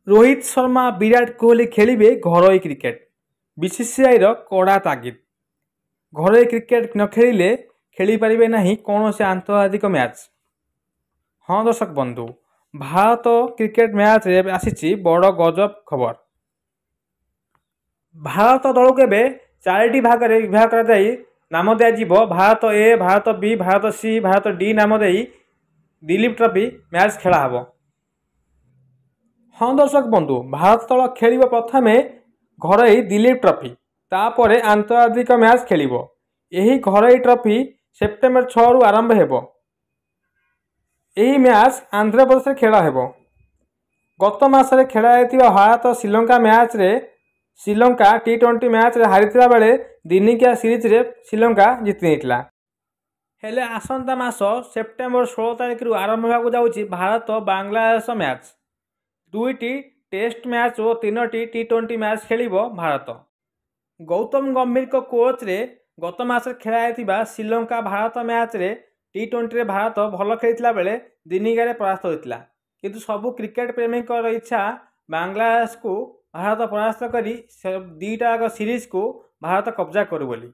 Rohit Sharma Virat Kohli खेलिबे घरोई cricket. BCCI कड़ा तागिद। घरोई cricket न खेलिले खेली पारिबे नहीं कौन से आंतर्जातिक मैच। हाँ दर्शक बंधु, भारत क्रिकेट मैच रे आसी बड़ गजब खबर। भारत दल को एवं 4टी भाग में विभाग कर नाम दिज्व। भारत ए, भारत बी, भारत सी, भारत डी नाम दे दिलीप ट्रॉफी मैच खेला हब। हाँ दर्शक बंधु, भारत दल खेल प्रथम घरोई दिलीप ट्रॉफी, तापर आंतर्जातिक मैच खेल। यही घरोई ट्रॉफी सेप्टेम्बर 6 रु आरंभ हो। यही मैच आंध्र प्रदेश खेला हेब। गत मासरे खेला भारत श्रीलंका मैच रे श्रीलंका T20 मैच रे हारी बेले दिनिकिया सीरीज रे श्रीलंका जीति नहीं। हेले आसंता मास सेप्टेम्बर 16 तारिख रु आरंभ होगा जाउछि भारत बांग्लादेश मैच। 2टी टेस्ट मैच और 3टी T20 मैच खेल भारत। गौतम गंभीर को कोच रे गत मास खेला श्रीलंका भारत मैच रे T20 रे भारत भल खेलता बेले दिनिकिया परास्त होता। किंतु सबू क्रिकेट प्रेमी इच्छा बांग्लादेश को भारत परास्त करी 2टा सीरीज को भारत कब्जा करू बोली।